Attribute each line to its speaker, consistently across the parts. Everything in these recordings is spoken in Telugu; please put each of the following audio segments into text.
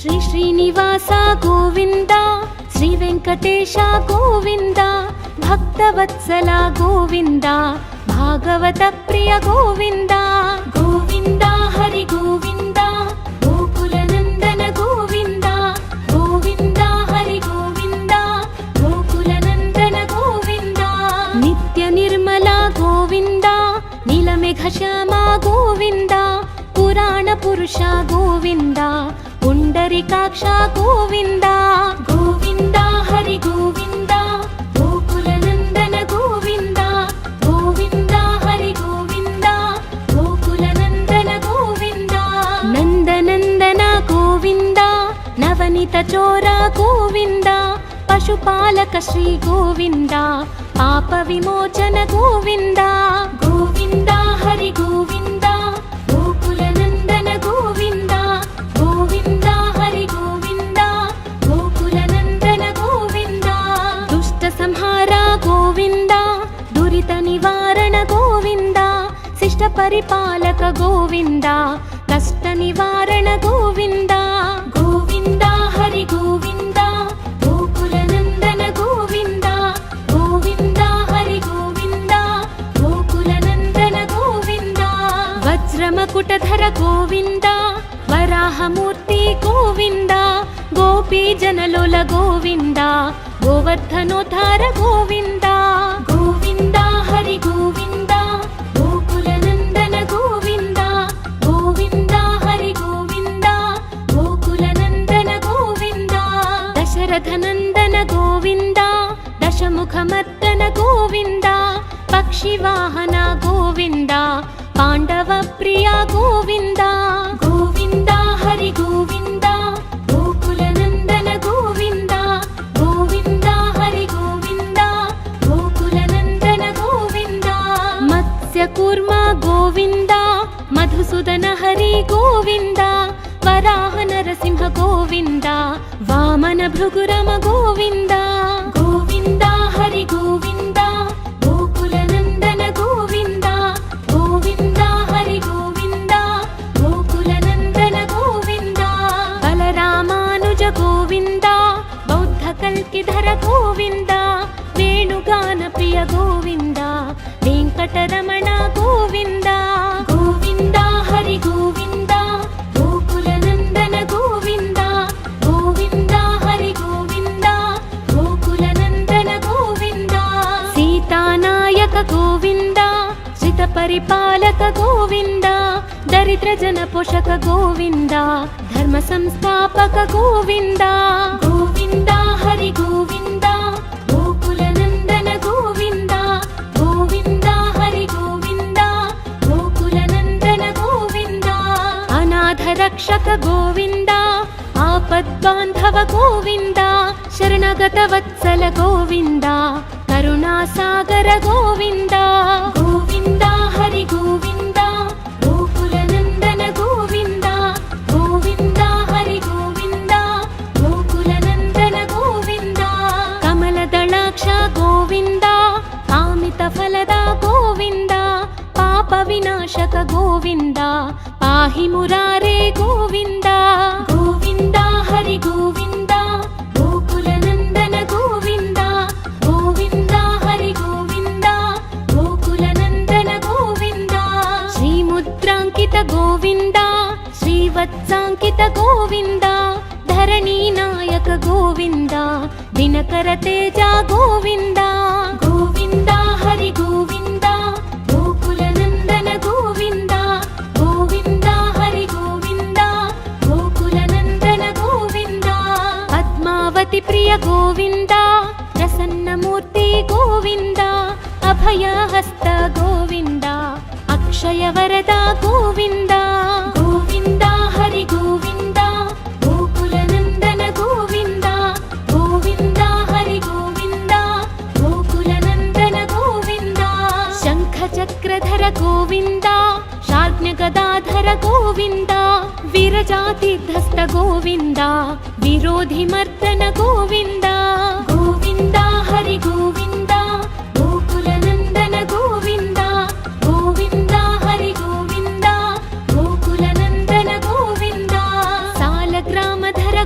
Speaker 1: శ్రీ శ్రీనివాస గోవింద, శ్రీ వెంకటేశ గోవింద, భక్తవత్సల గోవింద, భాగవత ప్రియ గోవింద, గోవింద హరి గోవింద, గోకుల నందన గోవింద, గోవింద హరి గోవింద, గోకుల నందన గోవింద, నిత్య నిర్మల గోవింద, నీలమేఘ శ్యామ గోవింద, పురాణ పురుష గోవింద, పుండరీకాక్ష గోవింద, గోవింద హరి గోవింద, గోకుల నందన గోవింద, గోవింద హరి గోవింద, గోకుల నందన గోవింద, నందనందన గోవింద, నవనీత చోర గోవింద, పశుపాలక శ్రీ గోవింద, పాప విమోచన గోవింద, గోవింద హరి గోవింద, గోకుల నందన గోవింద, గోవింద హరి గోవింద, గోకుల నందన గోవింద, దుష్ట సంహార గోవింద, దురిత నివారణ గోవింద, శిష్ట పరిపాలక గోవింద, కష్ట నివారణ గోవింద, గోవింద హరి గోవింద, గోకుల నందన గోవింద, గోవింద హరి గోవింద, గోకుల నందన గోవింద, వజ్రమకుటధర గోవింద, వరాహమూర్తి గోవింద, గోపీ జనలోల గోవింద, గోవర్ధనోద్ధార గోవింద, గోవింద హరి గోవింద, గోకుల నందన గోవింద, గోవింద హరి గోవింద, గోకుల నందన గోవింద, దశరథ నందన గోవింద, దశముఖమర్దన గోవింద, పక్షివాహన గోవింద, పాండవ ప్రియ గోవింద, గోవింద హరి గోవింద, గోకుల నందన గోవింద, గోవింద హరి గోవింద, గోకుల నందన గోవింద, మత్స్య కూర్మ గోవింద, మధుసూదన హరి గోవింద, వరాహ నరసింహ గోవింద, వామన భృగురమ గోవింద, గోవింద హరి గోవింద, గోకుల నందన గోవింద, గోవింద హరి గోవింద, గోకుల నందన గోవింద, బలరామానుజ గోవింద, బౌద్ధ కల్కిధర గోవింద, వేణుగాన ప్రియ గోవింద, వెంకటరమణ గోవింద, గోవింద హరి గోవింద, గోకుల నందన గోవింద, గోవింద హరి గోవింద, గోకుల నందన గోవింద, సీతానాయక గోవింద, శ్రిత పరిపాలక గోవింద, దరిద్ర జన పోషక గోవింద, ధర్మ సంస్థాపక గోవింద, గోవింద హరి గోవింద, గోకుల నందన గోవింద, గోవింద హరి గోవింద, గోకుల నందన గోవింద, అనాథ రక్షక గోవింద, ఆపద్బాంధవ గోవింద, శరణగత వత్సల గోవింద, కరుణాసాగర గోవింద, గోవింద హరి గోవింద, గోకుల నందన గోవింద, గోవింద హరి గోవింద, గోకుల నందన గోవింద, కమలదళాక్ష గోవింద, కామిత ఫలద గోవింద, పాప వినాశక గోవింద, పాహి మురారే గోవింద, గోవింద హరి గోవింద, గోకుల నందన గోవింద, గోవింద హరి గోవింద, గోకుల నందన గోవింద, శ్రీముద్రాంకిత గోవింద, శ్రీవత్సాంకిత గోవింద, ధరణీ నాయక గోవింద, దినకర తేజ గోవింద, గోవింద హరి గోవింద, గోకుల నందన గోవింద, గోవింద హరి గోవింద, గోకుల నందన గోవింద, పద్మావతి ప్రియ గోవింద, ప్రసన్నమూర్తి గోవింద, అభయహస్త గోవింద, అక్షయ వరద గోవింద, గోవింద హరి గోవింద, గోకుల నందన గోవింద, గోవింద హరి గోవింద, గోకుల నందన గోవింద, శంఖ చక్రధర గోవింద, శార్జ్ఞ గదాధర గోవింద, విరజాతిధస్త గోవింద, విరోధి మర్దన గోవింద, గోవింద హరి గోవింద, గోకుల నందన గోవింద, గోవింద హరి గోవింద, గోకుల నందన గోవింద, సాలగ్రామధర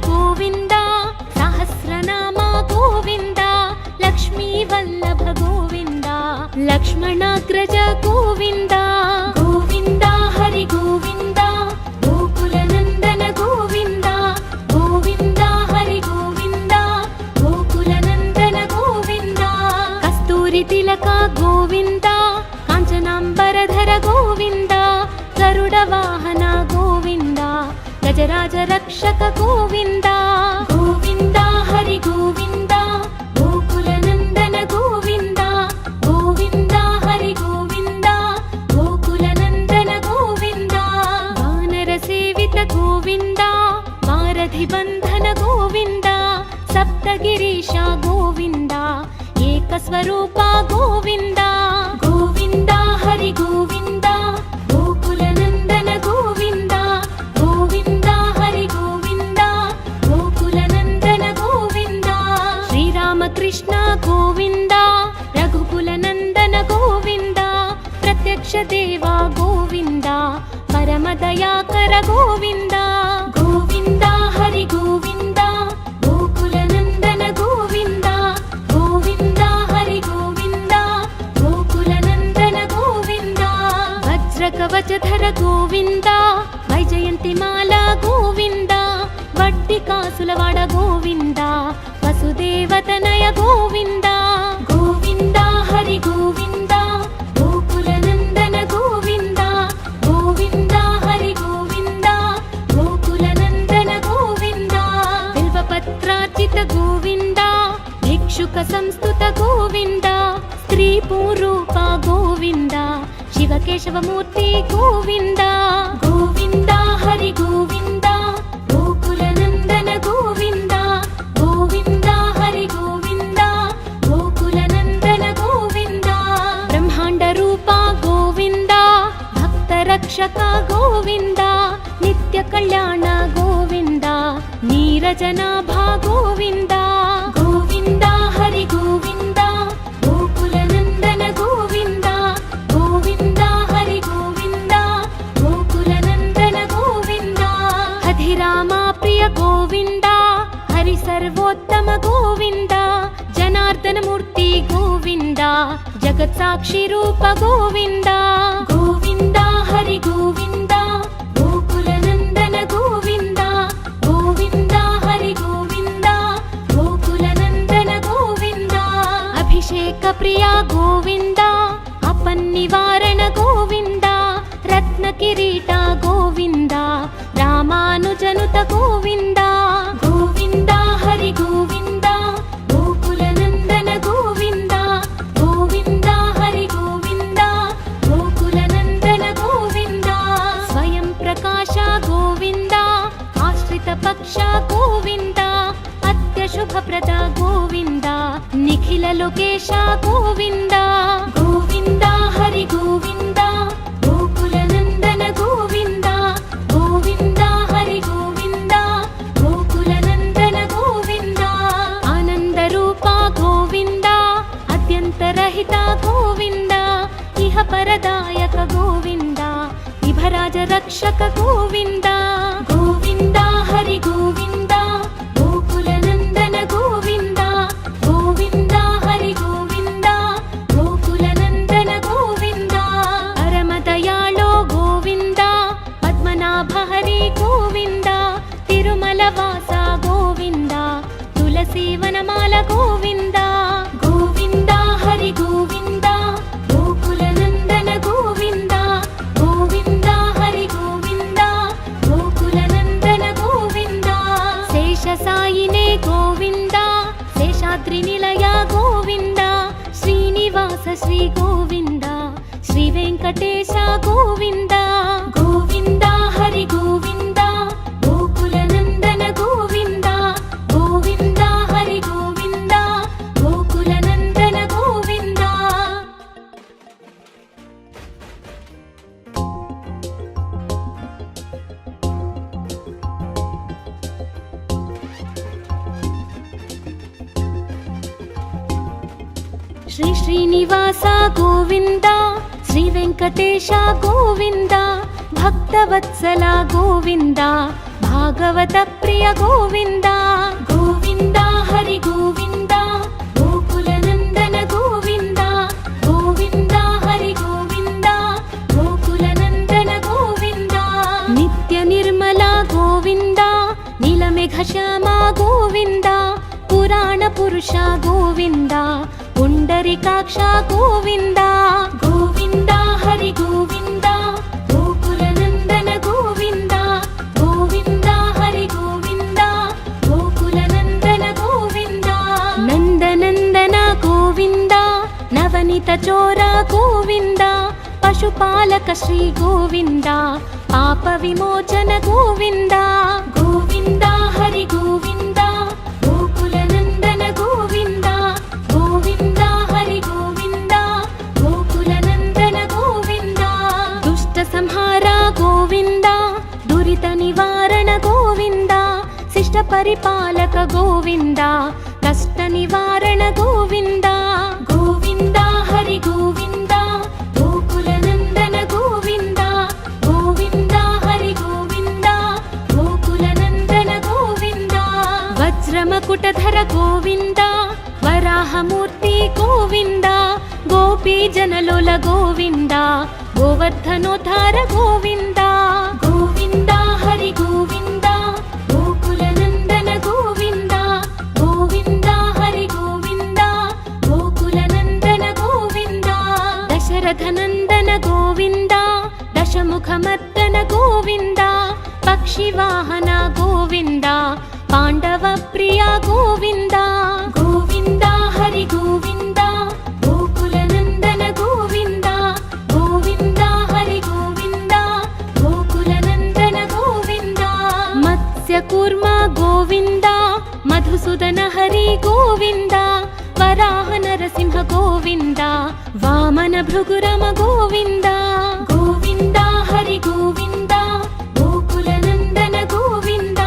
Speaker 1: లక్ష్మణాగ్రజ గోవింద గోవింద హరి గోవింద గోకులనందన గోవింద గోవింద హరి గోవింద గోకులనందన గోవింద కస్తూరి తిలక గోవింద కాంచనాంబరధర గోవింద గరుడ వాహన గోవింద గజరాజ రక్షక గోవింద గోవింద హరి గోవింద గోకులనందన గోవింద గోవింద హరి గోవింద గోకులనందన గోవింద వానర సేవిత గోవింద వారధి బంధన గోవింద సప్తగిరీశ గోవింద ఏకస్వరూప గోవింద గోవింద హరి గోవింద గోకులనందన గోవింద గోవింద హరి గోవింద గోకులనందన గోవింద శ్రీరామకృష్ణ గోవింద రఘుకులనందన గోవింద ప్రత్యక్ష దేవ గోవింద పరమదయాకర గోవింద గోవింద హరి గోవింద గోకులనందన గోవింద గోవింద హరి గోవింద గోకులనందన గోవింద వజ్రకవచధర గోవింద వైజయంతిమాల గోవింద వడ్డి కాసులవాడ గోవింద వసుదేవతనయ గోవింద గోవింద హరి గోవింద గోకులనందన గోవింద గోవింద హరి గోవింద గోకులనందన గోవింద బిల్వపత్రార్చిత గోవింద భిక్షుక సంస్తుత గోవింద స్త్రీ పూరూప గోవింద శివకేశవమూర్తి గోవింద గోవింద హరి గోవింద గోకులనందన గోవింద గోవింద హరి గోవింద గోకులనందన గోవింద బ్రహ్మాండ రూప గోవింద భక్త రక్షక గోవింద నిత్య కళ్యాణ గోవింద నీరజనాభ గోవింద గోవింద హరి గోవింద గోకులనందన గోవింద గోవింద హరి గోవింద గోకులనందన గోవింద అధిరామ ప్రియ గోవింద హరి సర్వోత్తమ గోవింద జనార్దన మూర్తి గోవింద జగత్ సాక్షి రూప గోవింద గోవింద హరి గోవింద గోకులనందన గోవింద గోవింద హరి గోవింద గోకులనందన గోవింద అభిషేక ప్రియ గోవింద అపన్నివారణ గోవింద రత్న కిరీట గోవింద రామానుజనుత గోవింద గోవింద హరి గోవింద గోకులనందన గోవింద గోవింద హరి గోవింద గోకులనందన గోవింద స్వయం ప్రకాశ గోవింద ఆశ్రిత పక్ష గోవింద అత్య శుభప్రద గోవింద నిఖిల లోకేశ గోవింద గోవింద హరి గోవింద గోకులనందన గోవింద గోవింద హరి గోవింద గోకులనందన గోవింద ఆనంద రూప గోవింద అద్యంతరహిత గోవింద ఇహ పరదాయక గోవింద విభరాజ రక్షక గోవింద గోవింద హరి గోవింద గోకులనందన గోవింద గోవింద హరి గోవింద గోకులనందన గోవింద పరమదయాళో గోవింద పద్మనాభ హరి గోవింద తిరుమల వాస గోవింద తులసీవనమాల గోవింద గోవింద హరి గోవింద గోకులనందన గోవింద గోవింద హరి గోవింద గోకులనందన గోవింద శేష సాయినే గోవింద శేషాద్రి నిలయ గోవింద శ్రీనివాస శ్రీ గోవింద శ్రీ వెంకటేశ గోవింద గోవింద హరి గోవింద గోకులనందన గోవింద గోవింద హరి గోవింద గోకులనందన గోవింద శ్రీ శ్రీనివాస గోవింద శ్రీ వెంకటేశ గోవింద భక్తవత్సల గోవింద భాగవత ప్రియ గోవింద గోవింద హరి గోవింద గోకులనందన గోవింద గోవింద పురుష గోవింద పుండరీకాక్ష గోవింద గోవింద హరి గోవింద గోకుల నందన గోవింద గోవింద హరి గోవింద గోకుల నందన గోవింద నందనందన గోవింద నవనిత చోర గోవింద పశుపాలక శ్రీ గోవింద పాప విమోచన గోవింద గోవింద హరి గోవింద గోకుల నందన గోవింద గోవింద హరి గోవింద గోకుల నందన గోవింద దుష్ట సంహార గోవింద దురిత నివారణ గోవింద శిష్ట పరిపాలక గోవింద కష్ట నివారణ గోవింద గోవింద హరి గోవింద గోకుల నందన గోవింద గోవింద హరి గోవింద గోకుల నందన గోవింద వజ్రమకుటధర గోవింద వరాహమూర్తి గోవింద గోపీ జనలోల గోవింద గోవర్ధనోద్ధార గోవింద గోవింద హరి గోవింద గోకుల నందన గోవింద గోవింద హరి గోవింద గోకుల నందన గోవింద దశరథ నందన గోవింద దశముఖమర్దన గోవింద పక్షివాహన గోవింద పాండవ ప్రియ గోవింద గోవింద హరి గోవింద గోకుల నందన గోవింద గోవింద హరి గోవింద గోకుల నందన గోవింద మత్స్య కూర్మ గోవింద మధుసూదన హరి గోవింద వరాహ నరసింహ గోవింద వామన భృగురమ గోవింద గోవింద హరి గోవింద గోకుల నందన గోవింద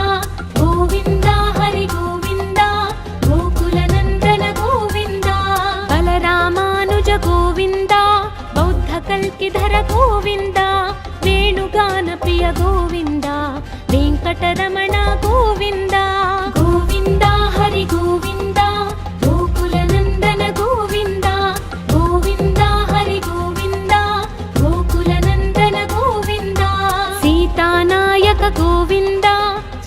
Speaker 1: గోవింద హరి గోవింద గోకుల నందన గోవింద బలరామానుజ గోవింద బౌద్ధ కల్కిధర గోవింద వేణుగాన ప్రియ గోవింద వెంకటరమణ గోవింద గోవింద హరి గోవింద గోకుల నందన గోవింద గోవింద హరి గోవింద గోకుల నందన గోవింద సీతానాయక గోవింద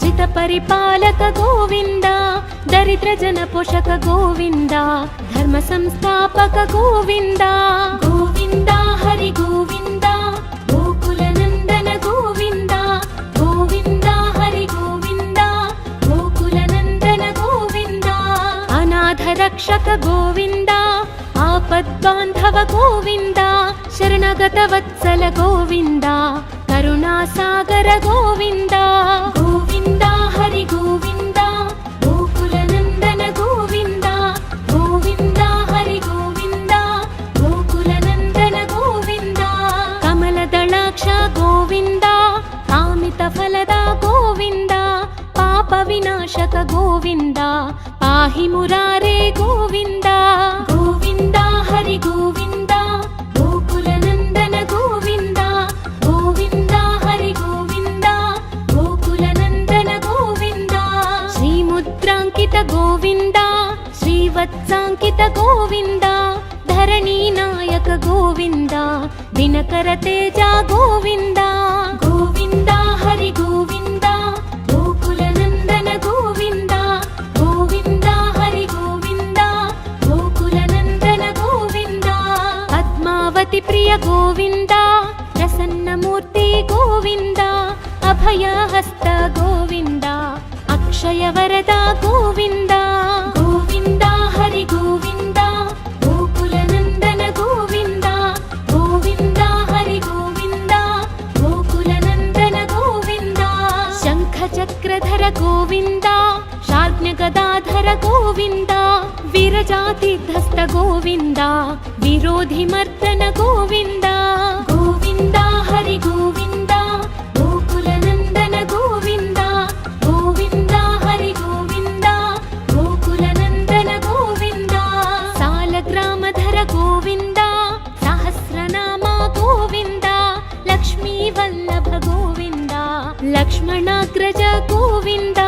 Speaker 1: శ్రిత పరిపాలక గోవింద దరిద్ర జన పోషక గోవింద ధర్మ సంస్థాపక గోవింద గోవింద హరి గోవింద గోకుల నందన గోవింద గోవింద హరి గోవింద గోకుల నందన గోవింద అనాథ రక్షక గోవింద ఆపద్బాంధవ గోవింద శరణగత వత్సల గోవింద కరుణాసాగర గోవింద గోవింద హరి గోవింద గోకుల నందన గోవింద గోవింద హరి గోవింద గోకుల నందన గోవింద కమల దళాక్ష గోవింద కామిత ఫలద గోవింద పాప వినాశక గోవింద పాహి మురారే గోవింద గోవింద హరి గోవింద గోకుల నందన గోవింద గోవింద హరి గోవింద గోకుల నందన గోవింద శ్రీముద్రాంకిత గోవింద శ్రీవత్సాంకిత గోవింద ధరణీ నాయక గోవింద దినకర తేజ గోవింద గోవింద హరి గోవింద గోకుల నందన గోవింద గోవింద హరి గోవింద గోకుల నందన గోవింద పద్మావతి ప్రియ గోవింద ప్రసన్నమూర్తి గోవింద అభయహస్త గోవింద అక్షయ వరద గోవింద గోవింద హరి గోవింద గోకుల నందన గోవింద గోవింద హరి గోవింద గోకుల నందన గోవింద శంఖ చక్రధర గోవింద శార్జ్ఞ గదాధర గోవింద విరజాతిధస్త గోవింద విరోధి మర్దన గోవింద గోవింద హరి గోవింద గోకుల నందన గోవింద గోవింద హరి గోవింద గోకుల నందన గోవింద సాలగ్రామధర గోవింద సహస్రనామ గోవింద లక్ష్మీ వల్లభ గోవింద లక్ష్మణాగ్రజ గోవింద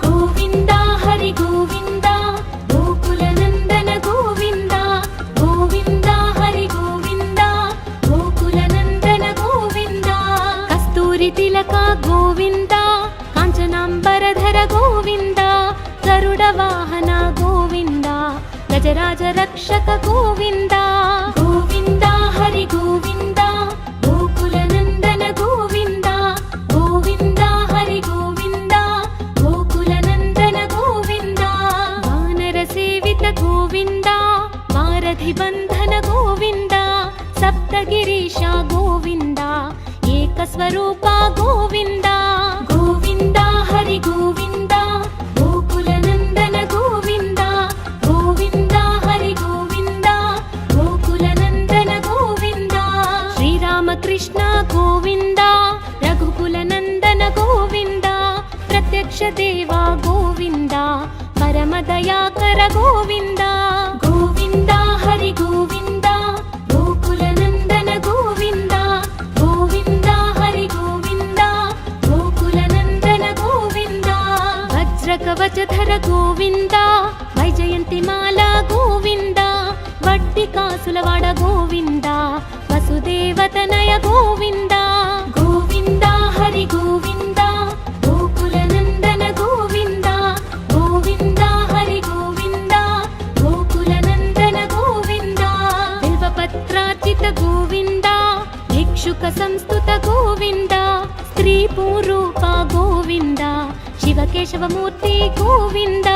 Speaker 1: గోవింద హరి గోవింద గోకుల నందన గోవింద గోవింద హరి గోవింద గోకుల నందన గోవింద కస్తూరి తిలక గోవింద కాంచనాంబరధర గోవింద గరుడ వాహన గోవింద व्रजराज रक्षक गोविन्द गोविन्द हरि गोविन्द गोकुलनन्दन गोविन्द गोविन्द हरि गोविन्द गोकुलनन्दन गोविन्द वानर सेवित गोविन्द वारधि बन्धन गोविन्द सप्तगिरीश गोविन्द एकस्वरूप गोविन्द गोविन्द हरि गोविन्द गोकुलनन्दन गोविन्द गोविन्द हरि गोविन्द गोकुलनन्दन गोविन्द श्रीरामकृष्ण गोविन्द रघुकुलनन्दन गोविन्द प्रत्यक्ष देवा गोविन्द परमदयाकर गोविन्द गोविन्द हरि गोविन्द गोकुलनन्दन गोविन्द गोविन्द हरि गोविन्द गोकुलनन्दन गोविन्द वज्रकवचधर गोविन्द वैजयन्तिमाला गोविन्द वट्टिकासुलवाड गोविन्द वसुदेवतनय गोविन्द गोविन्द हरि गोविन्द गोकुलनन्दन गोविन्द गोविन्द हरि गोविन्द गोकुलनन्दन गोविन्द बिल्वपत्रार्चित गोविन्द भिक्षुक संस्तुत गोविन्द स्त्रीपूरूप गोविन्द शिवकेशवमूर्ति गोविन्द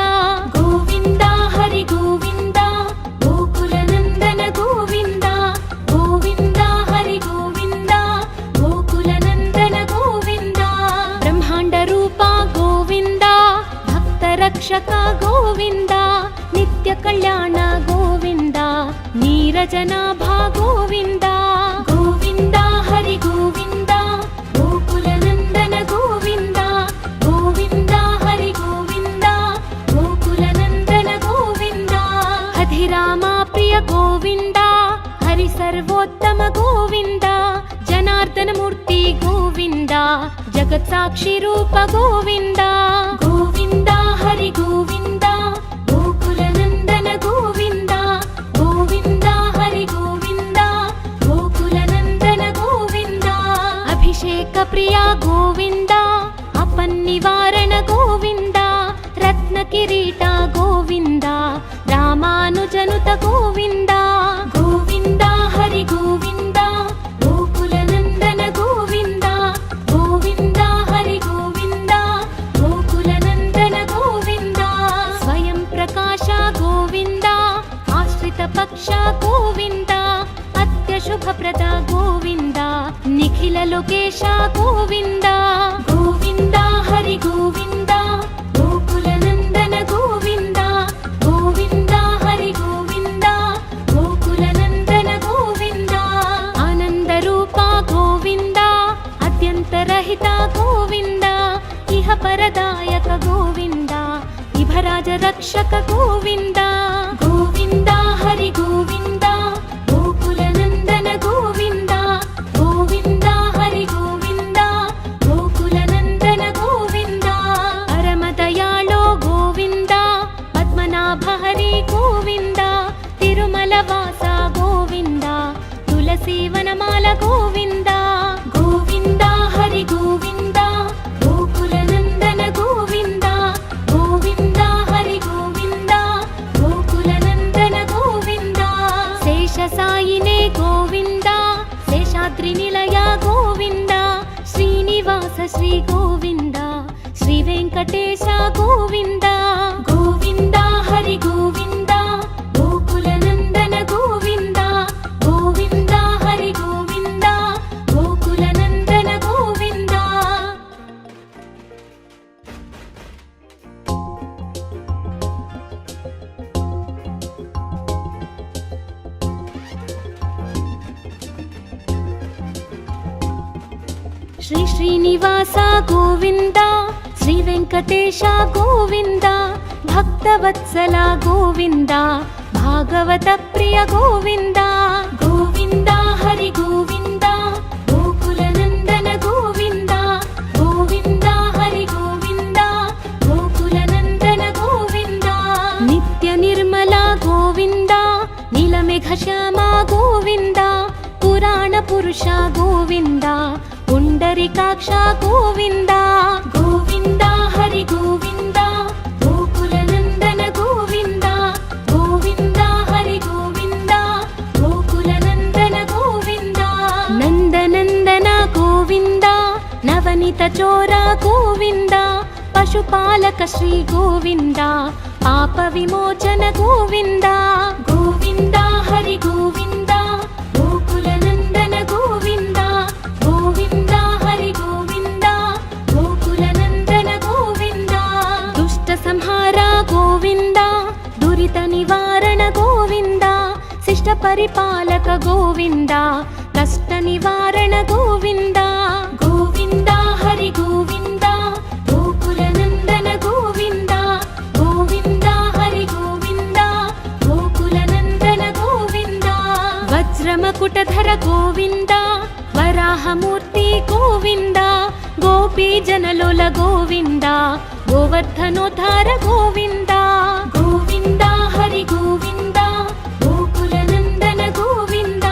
Speaker 1: गोविन्द हरि गोविन्द गोकुलनन्दन गोविन्द गोविन्द हरि गोविन्द गोकुलनन्दन गोविन्द ब्रह्माण्डरूप गोविन्द भक्तरक्षक गोविन्द नित्यकल्याण गोविन्द नीरजनाभा गोविन्द गोविन्द हरि गोविन्द गोकुलनन्दन गोविन्द गोविन्द हरि गोविन्द गोकुलनन्दन गोविन्द हधिरामा प्रिय गोविन्द हरि सर्वोत्तम गोविन्द जनार्दन मूर्ति गोविन्द जगत्साक्षि रूप गोविन्द गोविन्द हरि गोविन्द गोकुलनन्दन गोविन्द गोविन्द हरि गोविन्द गोकुलनन्दन गोविन्द अभिषेक प्रिय गोविन्द अपन्निवारण गोविन्द रत्नकिरीट गोविन्द रामानुजनुत गोविन्द गोविन्द हरि गोविन्द गोकुलनन्दन गोविन्द गोविन्द हरि गोविन्द गोकुलनन्दन गोविन्द स्वयं प्रकाश गोविन्द आश्रित पक्ष गोविन्द अत्यशुभप्रद गोविन्द निखिल लोकेश गोविन्द गोविन्द हरि गोविन्द गोकुलनन्दन गोविन्द गोविन्द हरि गोविन्द गोकुलनन्दन गोविन्द आनन्दरूप गोविन्द अत्यन्तरहित गोविन्द इह परदायक गोविन्द इभराज रक्षक गोविन्द गोविन्द हरि गोविन्द गोकुलनन्दन गोविन्द गोविन्द हरि गोविन्द गोकुलनन्दन गोविन्द परमदयाळो गोविन्द पद्मनाभ हरि गोविन्द तिरुमलवास गोविन्द तुलसीवनमाल गोविन्द गोविन्द हरि गोविन्द गोकुलनन्दन गोविन्द गोविन्द हरि गोविन्द गोकुलनन्दन गोविन्द शेषसायिने गोविन्द शेषाद्रिनिलय गोविन्द श्रीनिवास श्री गोविन्द श्रीवेङ्कटेश गोविन्द गोविन्द हरि गोविन्द गोकुलनन्दन गोविन्द गोविन्द हरि गोविन्द गोकुलनन्दन गोविन्द श्री श्रीनिवास गोविन्द श्री वेङ्कटेश गोविन्द भक्तवत्सल गोविन्द भागवत प्रिय गोविन्द गोविन्द हरि गोविन्द गोकुलनन्दन गोविन्द गोविन्द हरि गोविन्द गोकुलनन्दन गोविन्द नित्य निर्मल गोविन्द नीलमेघ श्याम गोविन्द पुराण पुरुष गोविन्द पुण्डरीकाक्ष गोविन्द गोविन्द हरि गोविन्द गोकुलनन्दन गोविन्द गोविन्द ನವನಿತ ಚೋರ ಗೋವಿಂದ, ಪಶುಪಾಲಕ ಶ್ರೀ ಗೋವಿಂದ, ಪಾಪ ವಿಮೋಚನ ಗೋವಿಂದ. ಗೋವಿಂದ ಹರಿ ಗೋವಿಂದ, ಗೋಕುಲ ನಂದನ ಗೋವಿಂದ. ಗೋವಿಂದ ಹರಿ ಗೋವಿಂದ, ಗೋಕುಲ ನಂದನ ಗೋವಿಂದ. ದುಷ್ಟ ಸಂಹಾರ ಗೋವಿಂದ, ದುರಿತ ನಿವಾರಣ ಗೋವಿಂದ. ಶಿಷ್ಟ ಪರಿಪಾಲಕ ಗೋವಿಂದ, ಕಷ್ಟ ನಿವಾರಣ ಗೋವಿಂದ. ಗೋವಿಂದ ಹರಿ ಗೋವಿಂದ, ಗೋಕುಲ ನಂದನ ಗೋವಿಂದ. ಗೋವಿಂದ ಹರಿ ಗೋವಿಂದ, ಗೋಕುಲ ನಂದನ ಗೋವಿಂದ. ವಜ್ರಮಕುಟಧರ ಗೋವಿಂದ, ವರಾಹ ಮೂರ್ತಿ ಗೋವಿಂದ. ಗೋಪಿ ಜನಲೋಲ ಗೋವಿಂದ, ಗೋವರ್ಧನೋದ್ಧಾರ ಗೋವಿಂದ. ಗೋವಿಂದ ಹರಿ ಗೋವಿಂದ, ಗೋಕುಲ ನಂದನ ಗೋವಿಂದ.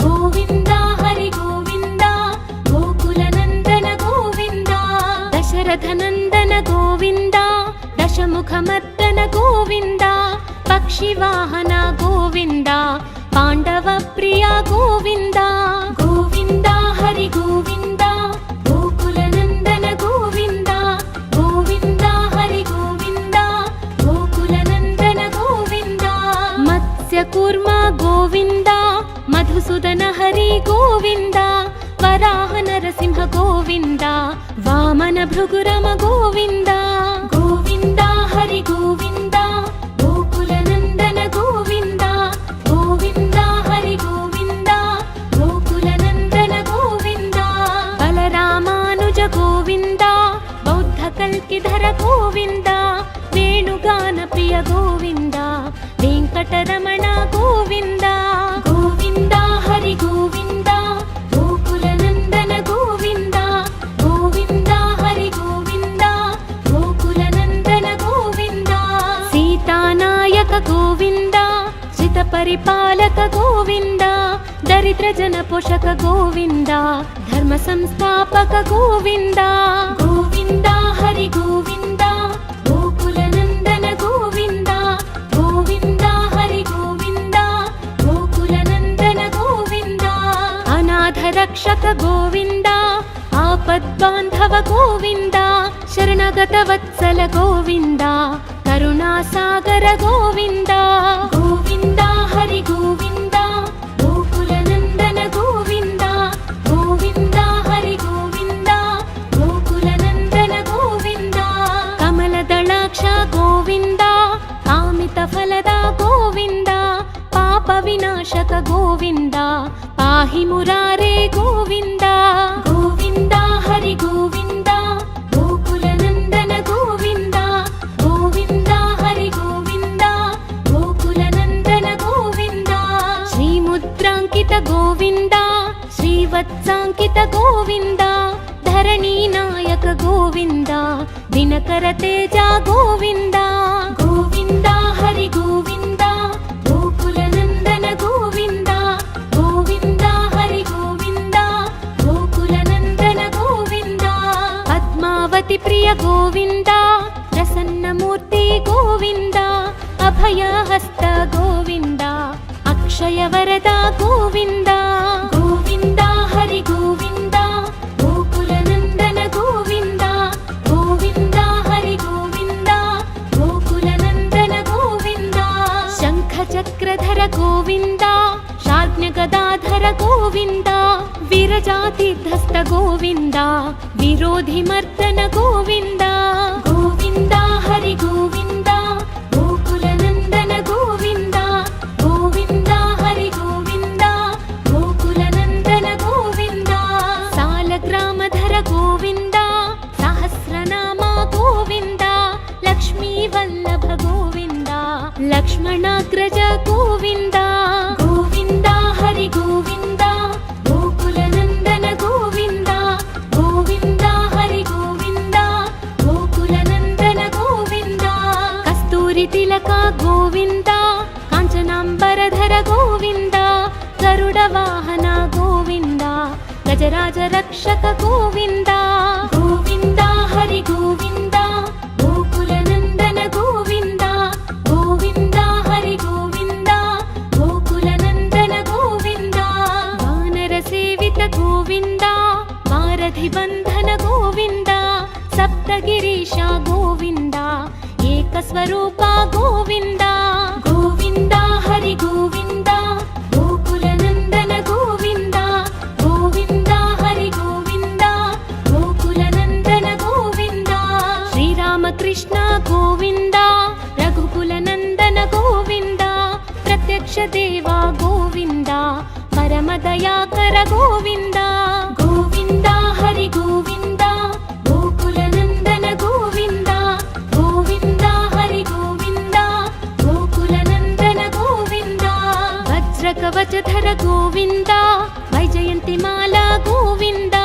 Speaker 1: ಗೋವಿಂದ ಹರಿ ಗೋವಿಂದ, ಗೋಕುಲ ನಂದನ ಗೋವಿಂದ. ದಶರಥ ನಂದನ ಗೋವಿಂದ, ದಶಮುಖ ಮರ್ದನ ಗೋವಿಂದ. ಪಕ್ಷಿ ವಾಹನ ಗೋವಿಂದ, ಪಾಂಡವ ಪ್ರಿಯ ಗೋವಿಂದ. ಗೋವಿಂದ ಹರಿ ಗೋವಿಂದ, ಗೋಕುಲ ನಂದನ ಗೋವಿಂದ. ಗೋವಿಂದ ಹರಿ ಗೋವಿಂದ, ಗೋಕುಲ ನಂದನ ಗೋವಿಂದ. ಮತ್ಸ್ಯ ಕೂರ್ಮ ಗೋವಿಂದ, ಮಧುಸೂದನ ಹರಿ ಗೋವಿಂದ. ವರಾಹ ನರಸಿಂಹ ಗೋವಿಂದ, ವಾಮನ ಭೃಗುರಮ ಗೋವಿಂದ. ಗೋವಿಂದ ಹರಿ ಗೋವಿಂದ, ಗೋಕುಲ ನಂದನ ಗೋವಿಂದ. ಗೋವಿಂದ ಹರಿ ಗೋವಿಂದ, ಗೋಕುಲ ನಂದನ ಗೋವಿಂದ. ಬಲರಾಮಾನುಜ ಗೋವಿಂದ, ಬೌದ್ಧ ಕಲ್ಕಿಧರ ಗೋವಿಂದ. ವೇಣುಗಾನ ಪ್ರಿಯ ಗೋವಿಂದ, ವೆಂಕಟರಮಣ ಗೋವಿಂದ. ಗೋವಿಂದ ಹರಿ ಗೋವಿಂದ, ಗೋಕುಲ ನಂದನ ಗೋವಿಂದ. ಗೋವಿಂದ ಹರಿ ಗೋವಿಂದ, ಗೋಕುಲ ನಂದನ ಗೋವಿಂದ. ಸೀತಾನಾಯಕ ಗೋವಿಂದ, ಶ್ರಿತ ಪರಿಪಾಲಕ ಗೋವಿಂದ. ದರಿದ್ರ ಜನ ಪೋಷಕ ಗೋವಿಂದ, ಧರ್ಮ ಸಂಸ್ಥಾಪಕ ಗೋವಿಂದ. ಗೋವಿಂದ ಹರಿ ಗೋವಿಂದ, ಗೋಕುಲ ನಂದನ ಗೋವಿಂದ. ಗೋವಿಂದ ಹರಿ ಗೋವಿಂದ, ಗೋಕುಲ ನಂದನ ಗೋವಿಂದ. ಅನಾಥ ರಕ್ಷಕ ಗೋವಿಂದ, ಆಪದ್ಬಾಂಧವ ಗೋವಿಂದ. ಶರಣಗತ ವತ್ಸಲ ಗೋವಿಂದ, ಕರುಣಾಸಾಗರ ಗೋವಿಂದ. ಗೋವಿಂದ ಹರಿ ಗೋವಿಂದ, ಗೋಕುಲ ನಂದನ ಗೋವಿಂದ. ಗೋವಿಂದ ಹರಿ ಗೋವಿಂದ, ಗೋಕುಲ ನಂದನ ಗೋವಿಂದ. ಕಮಲದಳಾಕ್ಷ ಗೋವಿಂದ, ಕಾಮಿತ ಫಲದ ಗೋವಿಂದ. ಪಾಪ ವಿನಾಶಕ ಗೋವಿಂದ, ಪಾಹಿ ಮುರಾರೇ ಗೋವಿಂದ. ಗೋವಿಂದ ಹರಿ ಗೋವಿಂದ, ಗೋಕುಲ ನಂದನ ಗೋವಿಂದ. ಗೋವಿಂದ ಹರಿ ಗೋವಿಂದ, ಗೋಕುಲ ನಂದನ ಗೋವಿಂದ. ಶ್ರೀ ಮುದ್ರಾಂಕಿತ ಗೋವಿಂದ, ಶ್ರೀವತ್ಸಾಂಕಿತ ಗೋವಿಂದ. ಧರಣಿ ನಾಯಕ ಗೋವಿಂದ, ದಿನಕರ ತೇಜ ಗೋವಿಂದ. ಗೋವಿಂದ ಹರಿ ಗೋವಿಂದ, ಗೋಕುಲ ನಂದನ ಗೋವಿಂದ. ಗೋವಿಂದ ಹರಿ ಗೋವಿಂದ, ಗೋಕುಲ ನಂದನ ಗೋವಿಂದ. ಪದ್ಮಾವತಿ ಪ್ರಿಯ ಗೋವಿಂದ, ಪ್ರಸನ್ನ ಮೂರ್ತಿ ಗೋವಿಂದ. ಅಭಯ ಹಸ್ತ ಗೋವಿಂದ, ಅಕ್ಷಯ ವರದ ಗೋವಿಂದ. ಗೋವಿಂದ ಹರಿ ಗೋವಿಂದ, ಗೋಕುಲ ನಂದನ ಗೋವಿಂದ. ಗೋವಿಂದ ಹರಿ ಗೋವಿಂದ, ಗೋಕುಲ ನಂದನ ಗೋವಿಂದ. ಶಂಖ ಚಕ್ರಧರ ಗೋವಿಂದ, ಶಾರ್ಜ್ಞ ಗದಾಧರ ಗೋವಿಂದ. ವಿರಜಾತಿಧಸ್ತ ಗೋವಿಂದ, ವಿರೋಧಿ ಮರ್ದನ ಗೋವಿಂದ. ಗೋವಿಂದ ಹರಿ ಗೋವಿಂದ, ಗೋಕುಲ ನಂದನ ಗೋವಿಂದ. ಗೋವಿಂದ ಹರಿ ಗೋವಿಂದ, ಗೋಕುಲ ನಂದನ ಗೋವಿಂದ. ಸಾಲಗ್ರಾಮಧರ ಗೋವಿಂದ, ಸಹಸ್ರನಾಮ ಗೋವಿಂದ. ಲಕ್ಷ್ಮೀ ವಲ್ಲಭ ಗೋವಿಂದ, ಲಕ್ಷ್ಮಣಾಗ್ರಜ ಗೋವಿಂದ. ಗೋವಿಂದ ಹರಿ ಗೋವಿಂದ, ಗೋಕುಲ ನಂದನ ಗೋವಿಂದ. ಗೋವಿಂದ ಹರಿ ಗೋವಿಂದ, ಗೋಕುಲ ನಂದನ ಗೋವಿಂದ. ಕಸ್ತೂರಿ ತಿಲಕ ಗೋವಿಂದ, ಕಾಂಚನಾಂಬರಧರ ಗೋವಿಂದ. ಗರುಡ ವಾಹನ ಗೋವಿಂದ, ಗಜರಾಜ ರಕ್ಷಕ ಗೋವಿಂದ. ಗೋವಿಂದ ಹರಿ ಗೋವಿಂದ, ಗೋಕುಲ ನಂದನ ಗೋವಿಂದ. ಗೋವಿಂದ ಹರಿ ಗೋವಿಂದ, ಗೋಕುಲ ನಂದನ ಗೋವಿಂದ. ವಾನರ ಸೇವಿತ ಗೋವಿಂದ, ವಾರಧಿ ಬಂಧನ ಗೋವಿಂದ. ಗೋವಿಂದ ಏಕಸ್ವರೂಪ ಗೋವಿಂದ ಗೋವಿಂದ ಹರಿ ಗೋವಿಂದ ಗೋಕುಲ ನಂದನ ಗೋವಿಂದ ಗೋವಿಂದ ಹರಿ ಗೋವಿಂದ ಗೋಕುಲ ನಂದನ ಗೋವಿಂದ ಶ್ರೀರಾಮಕೃಷ್ಣ ಗೋವಿಂದ ರಘುಕುಲ ನಂದನ ಗೋವಿಂದ ಪ್ರತ್ಯಕ್ಷ ದೇವ ಗೋವಿಂದ ಪರಮ ದಯಾಕರ ಗೋವಿಂದ ಗೋವಿಂದ ಹರಿ ಗೋವಿಂದ ಗೋಕುಲ ನಂದನ ಗೋವಿಂದ ಗೋವಿಂದ ಹರಿ ಗೋವಿಂದ ಗೋಕುಲ ನಂದನ ಗೋವಿಂದ ವಜ್ರ ಕವಚಧರ ಗೋವಿಂದ ವೈಜಯಂತಿ ಮಾಲಾ ಗೋವಿಂದ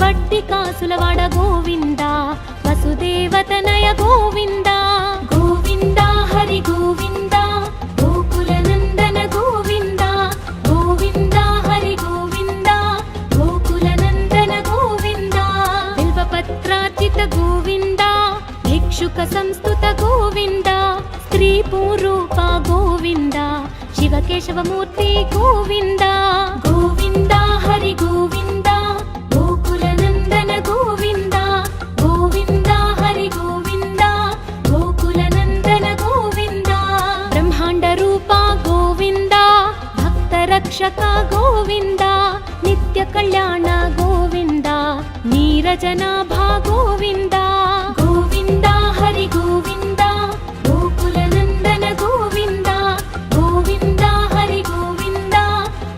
Speaker 1: ವಡ್ಡಿಕಾಸುಲವಾಡ ಗೋವಿಂದ ವಸುದೇವತನಯ ಗೋವಿಂದ ಗೋವಿಂದ ಹರಿ ಗೋವಿಂದ ಗೋಕುಲ ನಂದನ ಗೋವಿಂದ ಗೋವಿಂದ ಹರಿ ಗೋವಿಂದ ಗೋಕುಲ ನಂದನ ಗೋವಿಂದ ಬಿಲ್ವಪತ್ರಾರ್ಚಿತ ಗೋವಿಂದ ಭಿಕ್ಷುಕ ಸಂಸ್ತುತ ಗೋವಿಂದ ಸ್ತ್ರೀ ಪೂರೂಪ ಗೋವಿಂದ ಶಿವಕೇಶವ ಮೂರ್ತಿ ಗೋವಿಂದ ಗೋವಿಂದ ಹರಿ ಗೋವಿಂದ ಗೋಕುಲ ನಂದನ ಗೋವಿಂದ ಗೋವಿಂದ ಹರಿ ಗೋವಿಂದ ಗೋಕುಲ ನಂದನ ಗೋವಿಂದ ಬ್ರಹ್ಮಾಂಡ ರೂಪ ಗೋವಿಂದ ಭಕ್ತ ರಕ್ಷಕ ಗೋವಿಂದ ನಿತ್ಯ ಕಲ್ಯಾಣ ಗೋವಿಂದ ನೀರಜನಾಭ ಗೋವಿಂದ ಗೋವಿಂದ ಹರಿ ಗೋವಿಂದ ಗೋಕುಲ ನಂದನ ಗೋವಿಂದ ಗೋವಿಂದ ಹರಿ ಗೋವಿಂದ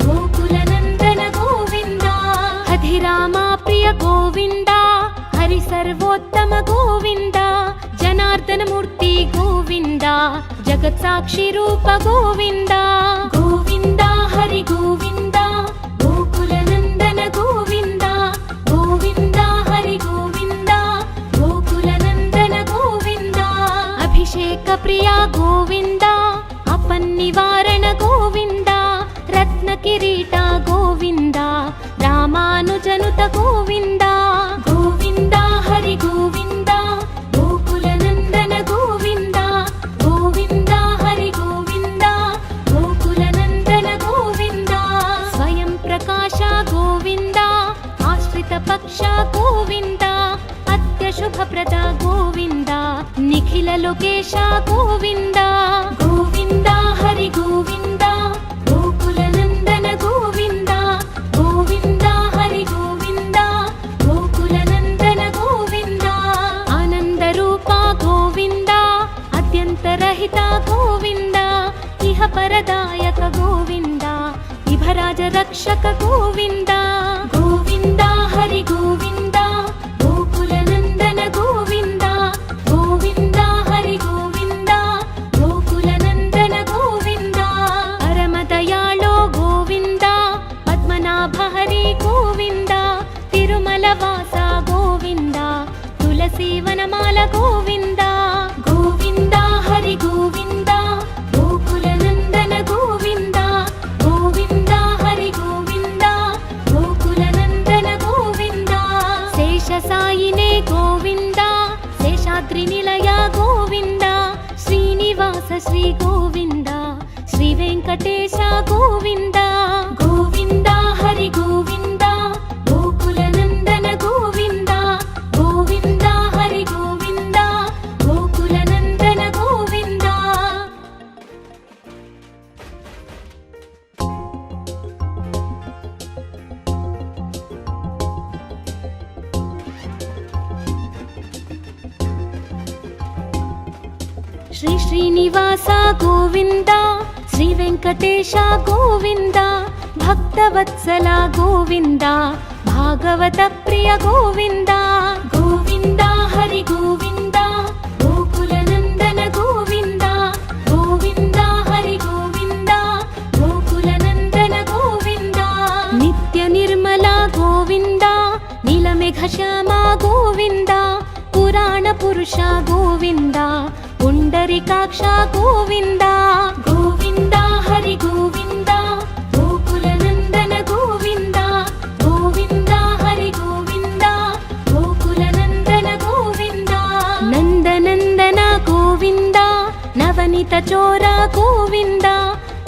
Speaker 1: ಗೋಕುಲ ನಂದನ ಗೋವಿಂದ ಹಧಿರಾಮ ಪ್ರಿಯ ಗೋವಿಂದ ಹರಿ ಸರ್ವೋತ್ತಮ ಗೋವಿಂದ ಜನಾರ್ದನ ಮೂರ್ತಿ ಗೋವಿಂದ ಜಗತ್ ಸಾಕ್ಷಿ ರೂಪ ಗೋವಿಂದ ಗೋವಿಂದ ಹರಿ ಗೋವಿಂದ ಗೋಕುಲ ನಂದನ ಗೋವಿಂದ ಗೋವಿಂದ ಹರಿ ಗೋವಿಂದ ಗೋಕುಲ ನಂದನ ಗೋವಿಂದ ಅಭಿಷೇಕ ಪ್ರಿಯ ಗೋವಿಂದ ಅಪನ್ನಿವಾರಣ ಗೋವಿಂದ ರತ್ನ ಕಿರೀಟ ಗೋವಿಂದ ರಾಮಾನುಜನುತ ಗೋವಿಂದ ಗೋವಿಂದ ಹರಿ ಗೋವಿಂದ ಗೋಕುಲ ನಂದನ ಗೋವಿಂದ ಗೋವಿಂದ ಹರಿ ಗೋವಿಂದ ಗೋಕುಲ ನಂದನ ಗೋವಿಂದ ಸ್ವಯಂ ಪ್ರಕಾಶ ಗೋವಿಂದ ಆಶ್ರಿತ ಪಕ್ಷ ಗೋವಿಂದ ಅತ್ಯ ಶುಭಪ್ರದ ಗೋವಿಂದ ನಿಖಿಲ ಲೋಕೇಶ ಗೋವಿಂದ ಗೋವಿಂದ ಹರಿ ಗೋವಿಂದ ಗೋಕುಲ ನಂದನ ಗೋವಿಂದ ಗೋವಿಂದ ಹರಿ ಗೋವಿಂದ ಗೋಕುಲ ನಂದನ ಗೋವಿಂದ ಆನಂದ ರೂಪ ಗೋವಿಂದ ಅತ್ಯಂತರಹಿತ ಗೋವಿಂದ ಇಹ ಪರದಾಯಕ ಗೋವಿಂದ ಇಭರಾಜ ರಕ್ಷಕ ಗೋವಿಂದ ಗೋವಿಂದ ಹರಿ ಗೋವಿಂದ ಗೋಕುಲ ನಂದನ ಗೋವಿಂದ ಗೋವಿಂದ ಹರಿ ಗೋವಿಂದ ಗೋಕುಲ ನಂದನ ಗೋವಿಂದ ಪರಮ ದಯಾಳೋ ಗೋವಿಂದ ಪದ್ಮನಾಭ ಹರಿ ಗೋವಿಂದ ತಿರುಮಲ ವಾಸ ಗೋವಿಂದ ತುಳಸಿ ವನಮಾಲ ಗೋವಿಂದ ಗೋವಿಂದ ಹರಿ ಗೋವಿಂದ ಗೋಕುಲ ನಂದನ ಗೋವಿಂದ ಗೋವಿಂದ ಹರಿ ಗೋವಿಂದ ಗೋಕುಲ ನಂದನ ಗೋವಿಂದ ಶೇಷ ಸಾಯಿನೇ ಗೋವಿಂದ ಶೇಷಾದ್ರಿ ನಿಲಯ ಗೋವಿಂದ ಶ್ರೀನಿವಾಸ ಶ್ರೀ ಗೋವಿಂದ ಶ್ರೀ ವೆಂಕಟೇಶ ಗೋವಿಂದ ಗೋವಿಂದ ಹರಿ ಗೋವಿಂದ ಗೋಕುಲ ನಂದನ ಗೋವಿಂದ ಗೋವಿಂದ ಹರಿ ಗೋವಿಂದ ಗೋಕುಲ ನಂದನ ಗೋವಿಂದ ಶ್ರೀ ಶ್ರೀನಿವಾಸ ಗೋವಿಂದ ಶ್ರೀ ವೆಂಕಟೇಶ ಗೋವಿಂದ ಭಕ್ತವತ್ಸಲ ಗೋವಿಂದ ಭಾಗವತ ಪ್ರಿಯ ಗೋವಿಂದ ಗೋವಿಂದ ಹರಿ ಗೋವಿಂದ ಗೋಕುಲ ನಂದನ ಗೋವಿಂದ ಗೋವಿಂದ ಹರಿ ಗೋವಿಂದ ಗೋಕುಲ ನಂದನ ಗೋವಿಂದ ನಿತ್ಯ ನಿರ್ಮಲ ಗೋವಿಂದ ನೀಲಮೇಘ ಶ್ಯಾಮ ಗೋವಿಂದ ಪುರಾಣ ಪುರುಷ ಗೋವಿಂದ ಪುಂಡರಿಕಾಕ್ಷ ಗೋವಿಂದ ಗೋವಿಂದ ಹರಿ ಗೋವಿಂದ ಗೋಕುಲ ನಂದನ ಗೋವಿಂದ ಗೋವಿಂದ ಹರಿ ಗೋವಿಂದ ಗೋಕುಲ ನಂದನ ಗೋವಿಂದ ನಂದನಂದನ ಗೋವಿಂದ ನವನಿತ ಚೋರ ಗೋವಿಂದ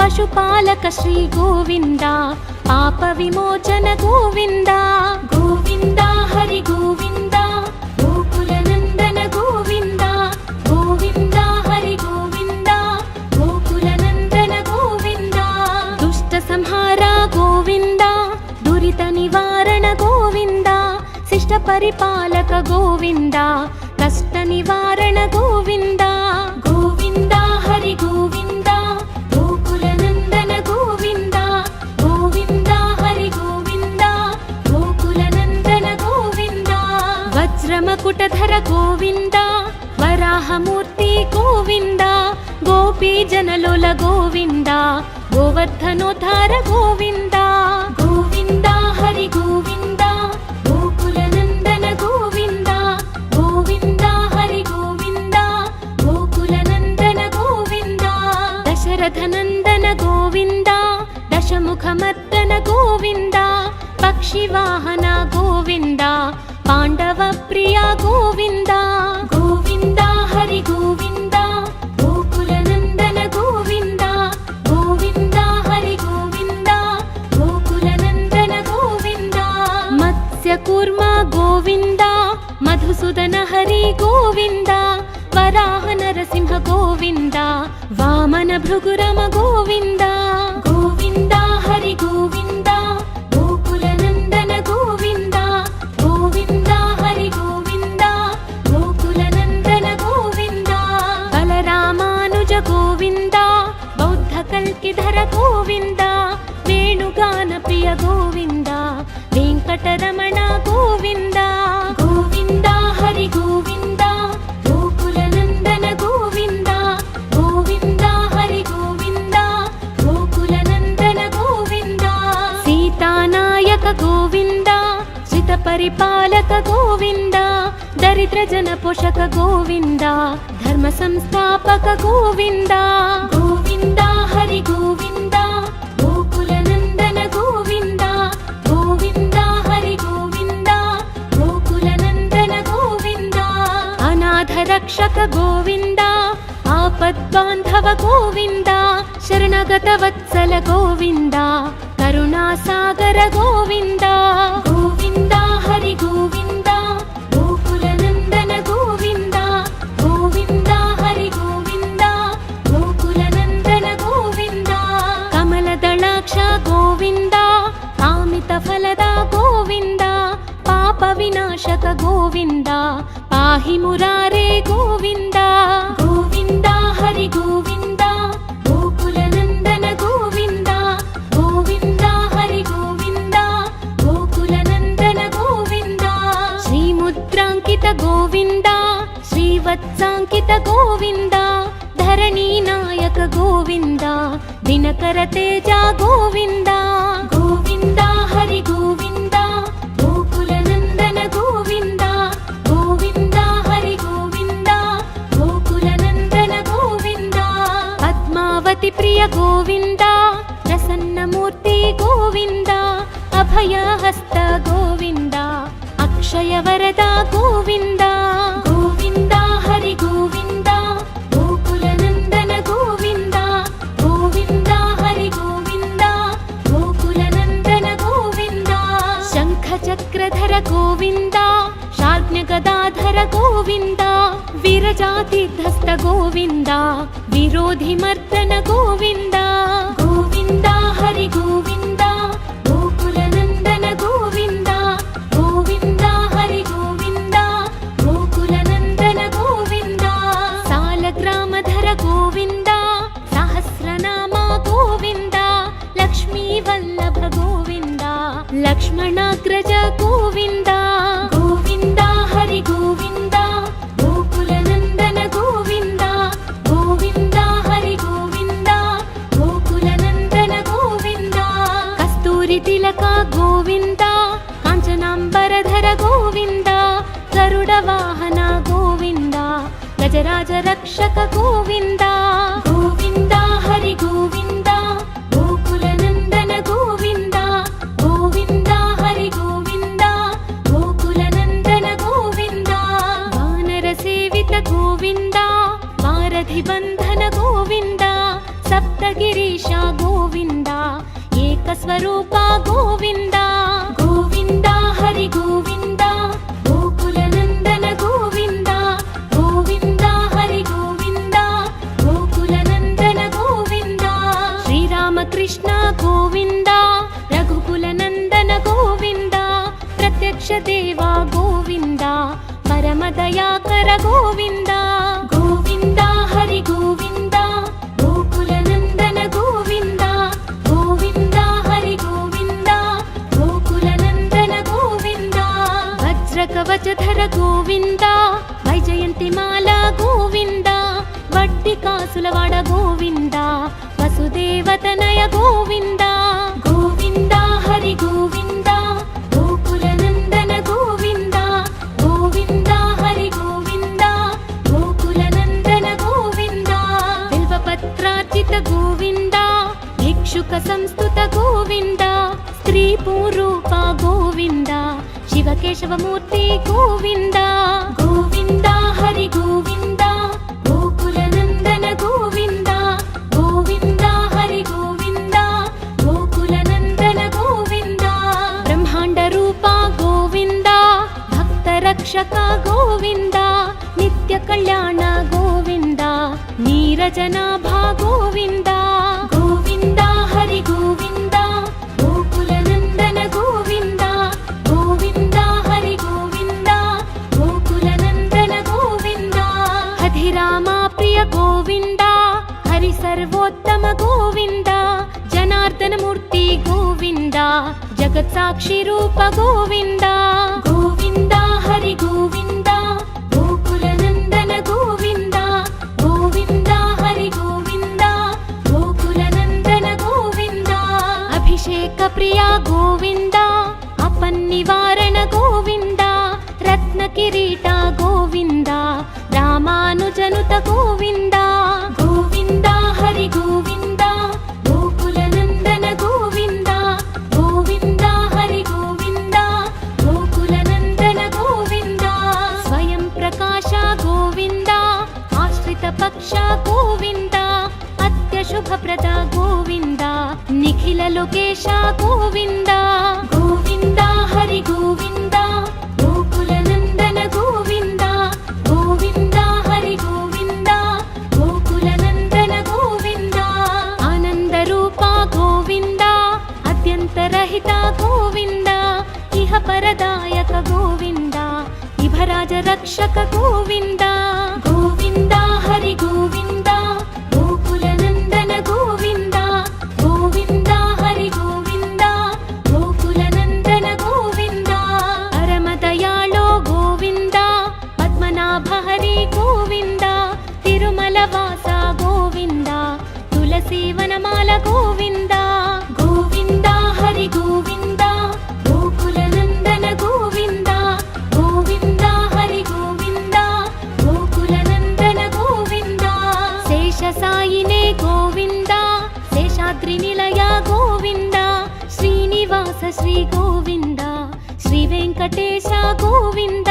Speaker 1: ಪಶುಪಾಲಕ ಶ್ರೀ ಗೋವಿಂದ ಪಾಪ ವಿಮೋಚನ ಗೋವಿಂದ ಗೋವಿಂದ ಹರಿ ಗೋವಿಂದ ಗೋಕುಲ ನಂದನ ಗೋವಿಂದ పరిపాలక గోవింద కష్ట నివారణ గోవింద గోవింద హరి గోవింద గోకుల నందన గోవింద గోవింద హరి గోవింద గోకుల నందన గోవింద వజ్రమకుటధర గోవింద వరాహమూర్తి గోవింద గోపీ జనలోల గోవింద గోవర్ధనోద్ధార గోవింద గోవింద హరి గోవింద గోకుల నందన గోవింద గోవింద హరి గోవింద గోకుల నందన గోవింద దశరథ నందన గోవింద దశముఖమర్దన గోవింద పక్షివాహన గోవింద పాండవ ప్రియ గోవింద గోవింద హరి గోవింద గోకుల నందన గోవింద గోవింద హరి గోవింద గోకుల నందన గోవింద మత్స్య కూర్మ గోవింద మధుసూదన హరి గోవింద వరాహ నరసింహ గోవింద వామన భృగురమ గోవింద గోవింద హరి గోవింద గోకుల నందన గోవింద గోవింద హరి గోవింద గోకుల నందన గోవింద బలరామానుజ గోవింద బౌద్ధ కల్కిధర గోవింద వేణుగాన ప్రియ గోవింద వెంకటరమణ గోవింద గోవింద హరి గోవింద గోకుల నందన గోవింద గోవింద హరి గోవింద గోకుల నందన గోవింద సీతానాయక గోవింద శ్రిత పరిపాలక గోవింద దరిద్ర జన పోషక గోవింద ధర్మ సంస్థాపక గోవింద గోవింద హరి గోవింద గోకుల నందన గోవింద గోవింద హరి గోవింద గోకుల నందన గోవింద అనాథ రక్షక గోవింద ఆపద్బాంధవ గోవింద శరణగత వత్సల గోవింద కరుణాసాగర గోవింద గోవింద హరి గోవింద గోకుల నందన గోవింద గోవింద హరి గోవింద గోకుల నందన గోవింద కమల దళాక్ష గోవింద కామిత ఫలద గోవింద పాప వినాశక గోవింద పాహి మురారే గోవింద గోవింద హరి గోవింద గోకుల నందన గోవింద గోవింద హరి గోవింద గోకుల నందన గోవింద శ్రీముద్రాంకిత గోవింద శ్రీవత్సాంకిత గోవింద ధరణీ నాయక గోవింద దినకర తేజ గోవింద గోవింద హరి గోవింద గోకుల నందన గోవింద గోవింద హరి గోవింద గోకుల నందన గోవింద పద్మావతి ప్రియ గోవింద ప్రసన్నమూర్తి గోవింద అభయహస్త గోవింద అక్షయ వరద గోవింద గోవింద హరి గోవింద గోకుల నందన గోవింద గోవింద హరి గోవింద గోకుల నందన గోవింద శంఖ చక్రధర గోవింద శార్జ్ఞ గదాధర గోవింద విరజాతిధస్త గోవింద విరోధి మర్దన గోవింద గోవింద హరి గోవింద గోకుల నందన గోవింద గోవింద హరి గోవింద గోకుల నందన గోవింద సాలగ్రామధర గోవింద సహస్రనామ గోవింద లక్ష్మీ వల్లభ గోవింద లక్ష్మణాగ్రజ గోవింద గోవింద హరి గోవింద గోకుల నందన గోవింద గోవింద హరి గోవింద గోకుల నందన గోవింద కస్తూరి తిలక గోవింద కాంచనాంబరధర గోవింద గరుడ వాహన గోవింద గజరాజ రక్షక గోవింద గోవింద హరి గోవింద గోకుల నందన గోవింద గోవింద హరి గోవింద గోకుల నందన గోవింద వానర సేవిత గోవింద వారధి బంధన గోవింద సప్తగిరీశ గోవింద ఏకస్వరూప గోవింద గోవింద హరి గోవింద గోకుల నందన గోవింద గోవింద హరి గోవింద గోకుల నందన గోవింద శ్రీరామకృష్ణ గోవింద రఘుకుల నందన గోవింద ప్రత్యక్ష దేవ గోవింద ಪರಮದಯಾಕರ ಗೋವಿಂದ ಗೋವಿಂದ ಹರಿ ಗೋವಿಂದ ಗೋಕುಲನಂದನ ಗೋವಿಂದ ಗೋವಿಂದ ಹರಿ ಗೋವಿಂದ ಗೋಕುಲನಂದನ ಗೋವಿಂದ ವಜ್ರ ಕವಚಧರ ಗೋವಿಂದ ವೈಜಯಂತಿ ಮಾಲಾ ಗೋವಿಂದ ವಡ್ಡಿ ಕಾಸುಲವಾಡ ಗೋವಿಂದ ವಸುದೇವತನಯ ಗೋವಿಂದ ಗೋವಿಂದ ಹರಿ ಗೋವಿಂದ ಗೋಕುಲನಂದನ ಗೋವಿಂದ ಗೋವಿಂದ ಹರಿ ಗೋವಿಂದ ಗೋಕುಲನಂದನ ಗೋವಿಂದ ಬಿಲ್ವಪತ್ರಾರ್ಚಿತ ಗೋವಿಂದ ಭಿಕ್ಷುಕ ಸಂಸ್ತುತ ಗೋವಿಂದ ಸ್ತ್ರೀ ಪೂರೂಪ ಗೋವಿಂದ ಶಿವಕೇಶವ ಮೂರ್ತಿ ಗೋವಿಂದ ಗೋವಿಂದ ಹರಿ ಗೋವಿಂದ ಗೋಕುಲನಂದನ ಗೋವಿಂದ ಗೋವಿಂದ ಹರಿ ಗೋವಿಂದ ಗೋಕುಲನಂದನ ಗೋವಿಂದ ಬ್ರಹ್ಮಾಂಡ ರೂಪ ಗೋವಿಂದ ಭಕ್ತ ರಕ್ಷಕ ಗೋವಿಂದ ನಿತ್ಯ ಕಲ್ಯಾಣ ಗೋವಿಂದ ನೀರಜನಾಭ ಗೋವಿಂದ ಗೋವಿಂದ ಹರಿ ಗೋವಿಂದ ಗೋಕುಲನಂದನ ಗೋವಿಂದ ಗೋವಿಂದ ಹರಿ ಗೋವಿಂದ ಗೋಕುಲನಂದನ ಗೋವಿಂದ ಹಧಿರಾಮ ಪ್ರಿಯ ಗೋವಿಂದ ಹರಿ ಸರ್ವೋತ್ತಮ ಗೋವಿಂದ ಜನಾರ್ದನ ಮೂರ್ತಿ ಗೋವಿಂದ ಜಗತ್ ಸಾಕ್ಷಿ ರೂಪ ಗೋವಿಂದ ಗೋವಿಂದ ಹರಿ ಗೋವಿಂದ ಗೋಕುಲನಂದನ ಗೋವಿಂದ ಗೋವಿಂದ ಹರಿ ಗೋವಿಂದ ಗೋಕುಲನಂದನ ಗೋವಿಂದ ಅಭಿಷೇಕ ಪ್ರಿಯ ಗೋವಿಂದ ಅಪನ್ನಿವಾರಣ ಗೋವಿಂದ ರತ್ನ ಕಿರೀಟ ಗೋವಿಂದ ರಾಮಾನುಜನುತ ಗೋವಿಂದ ಗೋವಿಂದ ಹರಿ ಗೋವಿಂದ ಗೋಕುಲನಂದನ ಗೋವಿಂದ ಗೋವಿಂದ ಹರಿ ಗೋವಿಂದ ಗೋಕುಲನಂದನ ಗೋವಿಂದ ಸ್ವಯಂ ಪ್ರಕಾಶ ಗೋವಿಂದ ಆಶ್ರಿತ ಪಕ್ಷ ಗೋವಿಂದ ಅತ್ಯ ಶುಭಪ್ರದ ಗೋವಿಂದ ನಿಖಿಲ ಲೋಕೇಶ ಗೋವಿಂದ ಗೋವಿಂದ ಹರಿ ಗೋವಿಂದ ಗೋಕುಲನಂದನ ಗೋವಿಂದ ಗೋವಿಂದ ಹರಿ ಗೋವಿಂದ ಗೋಕುಲನಂದನ ಗೋವಿಂದ ಆನಂದ ರೂಪ ಗೋವಿಂದ ಅತ್ಯಂತರಹಿತ ಗೋವಿಂದ ಇಹ ಪರದಾಯಕ ಗೋವಿಂದ ಇಭರಾಜ ರಕ್ಷಕ ಗೋವಿಂದ ಗೋವಿಂದ ಹರಿ ಗೋವಿಂದ ಗೋಕುಲನಂದನ ಗೋವಿಂದ ಗೋವಿಂದ ಹರಿ ಗೋವಿಂದ ಗೋಕುಲನಂದನ ಗೋವಿಂದ ಪರಮದಯಾಳೋ ಗೋವಿಂದ ಪದ್ಮನಾಭ ಹರಿ ಗೋವಿಂದ ತಿರುಮಲ ವಾಸ ಗೋವಿಂದ ತುಳಸಿ ವನಮಾಲ ಗೋವಿಂದ ಗೋವಿಂದ ಹರಿ ಗೋವಿಂದ ಗೋಕುಲನಂದನ ಗೋವಿಂದ ಗೋವಿಂದ ಹರಿ ಗೋವಿಂದ ಗೋಕುಲನಂದನ ಗೋವಿಂದ ಶೇಷ ಸಾಯಿನೇ ಗೋವಿಂದ ಶೇಷಾದ್ರಿ ನಿಲಯ ಗೋವಿಂದ ಶ್ರೀನಿವಾಸ ಶ್ರೀ ಗೋವಿಂದ ಶ್ರೀ ವೆಂಕಟೇಶ ಗೋವಿಂದ